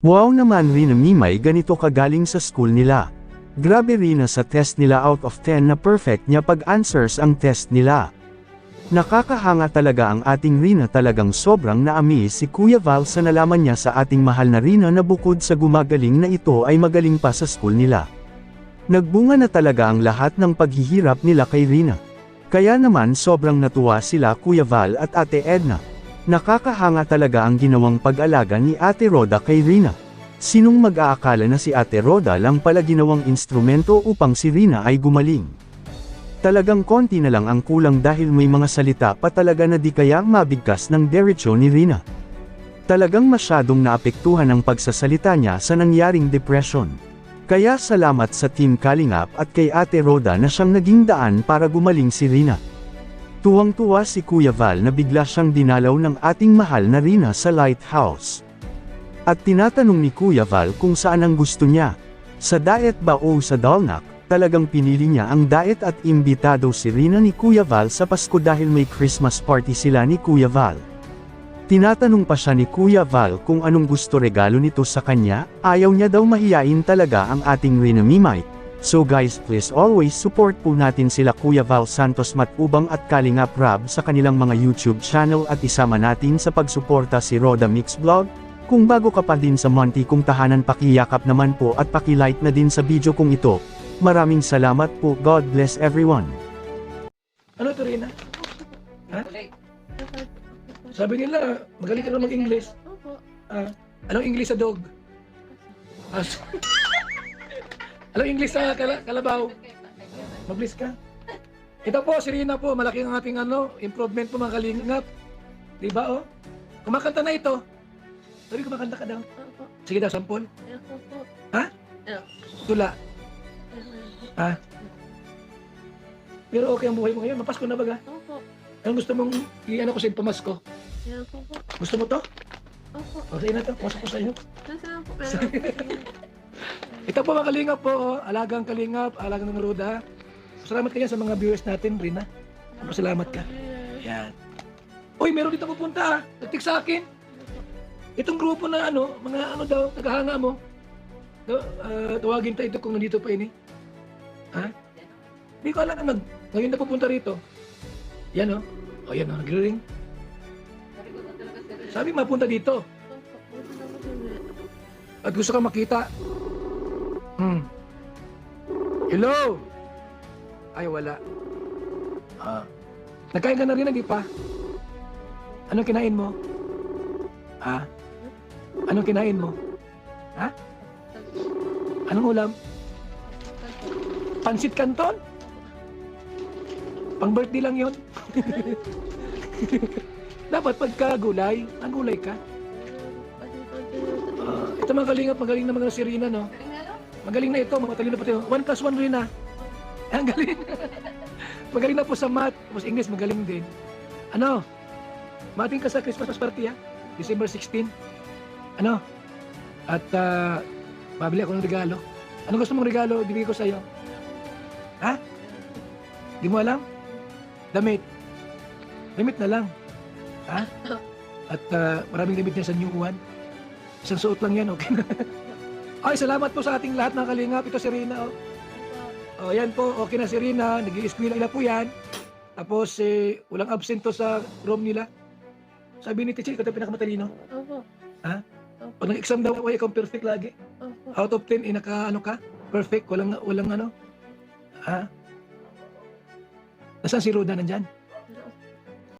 Wow naman Rina Mimay, ganito kagaling sa school nila. Grabe Rina, sa test nila out of 10 na perfect niya pag-answers ang test nila. Nakakahanga talaga ang ating Rina, talagang sobrang na-amaze si Kuya Val sa nalaman niya sa ating mahal na Rina na bukod sa gumagaling na ito ay magaling pa sa school nila. Nagbunga na talaga ang lahat ng paghihirap nila kay Rina. Kaya naman sobrang natuwa sila Kuya Val at Ate Edna. Nakakahanga talaga ang ginawang pag-alaga ni Ate Roda kay Rina. Sinong mag-aakala na si Ate Roda lang pala ginawang instrumento upang si Rina ay gumaling. Talagang konti na lang ang kulang dahil may mga salita pa talaga na di kaya mabigkas ng derecho ni Rina. Talagang masyadong naapektuhan ang pagsasalita niya sa nangyaring depression. Kaya salamat sa Team Kalingap at kay Ate Roda na siyang naging daan para gumaling si Rina. Tuwang-tuwa si Kuya Val na bigla siyang dinalaw ng ating mahal na Rina sa Lighthouse. At tinatanong ni Kuya Val kung saan ang gusto niya. Sa diet ba o sa Dalnak? Talagang pinili niya ang diet at imbitado si Rina ni Kuya Val sa Pasko dahil may Christmas party sila ni Kuya Val. Tinatanong pa siya ni Kuya Val kung anong gusto regalo nito sa kanya, ayaw niya daw mahiyain talaga ang ating Rina Mimay. So guys, please always support po natin sila Kuya Val Santos Matubang at Kalingap Rab sa kanilang mga YouTube channel at isama natin sa pagsuporta si Roda Mix Vlog. Kung bago ka pa din sa Monty kong tahanan, pakiyakap naman po at pakilike na din sa video kong ito. Maraming salamat po. God bless everyone. Ano ito, Rina? Ha? Sabi nila, magaling ka na mag-English. Opo. Anong English sa dog? Anong English sa kalabaw? Mabilis ka. Ito po, si Rina po, malaki ang ating improvement po mga kalingap. Diba oh? Kumakanta na ito. Sabi, kumakanta ka daw. Opo. Sige daw, sampol. Opo po. Ha? Tula. Ha? Pero okay ang buhay mo ngayon, mapasko na baga. Opo. Anong gusto mong i-ano ko sa pamasko? Opo po. Gusto mo to? Opo. O, sa'yo na to, pasok ko sa'yo. Nasaan po pero Ito po mga kalingap po, alagang kalingap, alagang ng Roda. Salamat kayo sa mga viewers natin, Rina. Salamat ka. Yan. Uy, meron dito pupunta. Nagtik sa akin. Itong grupo na mga daw, naghahanga mo. Tawagin tayo ito kung nandito pa ini. Ha? Hindi ko alam na ngayon na pupunta rito. Yan o. O yan o, nagre-ring. Sabi mapunta dito. At gusto ka makita. Hello? Ay, wala. Nagkain ka na rin, hindi pa? Anong kinain mo? Ha? Anong kinain mo? Ha? Anong ulam? Pansit Canton? Pang birthday lang yon. Dapat pagka gulay, ang gulay ka. Ito mga kalingap, magaling na mga si Rina, no? Magaling na ito, matalino pa tayo. 1+1 Rina. Ang galing. Magaling na po sa math, tapos English magaling din. Ano? Mating ka sa Christmas party ha? December 16. Ano? At mabili ako ng regalo. Ano gusto mong regalo? Ibigay ko sa'yo. Ha? Di mo alam? Damit. Damit na lang. Ha? At maraming damit niya sa new one. Isang suot lang yan, okay na. Ay, salamat po sa ating lahat ng kalingap. Ito si Rina, oh. Oh, yan po, okay na si Rina. Nag-i-eskwela na po yan. Tapos, walang absent to sa room nila. Sabi ni teacher, ikaw tayo pinakamatalino. Opo. Ha? Pag nag-exam daw ako, ikaw perfect lagi. Opo. Out of 10, naka-ano ka? Perfect, walang ano? Ha? Nasaan si Roda nandyan?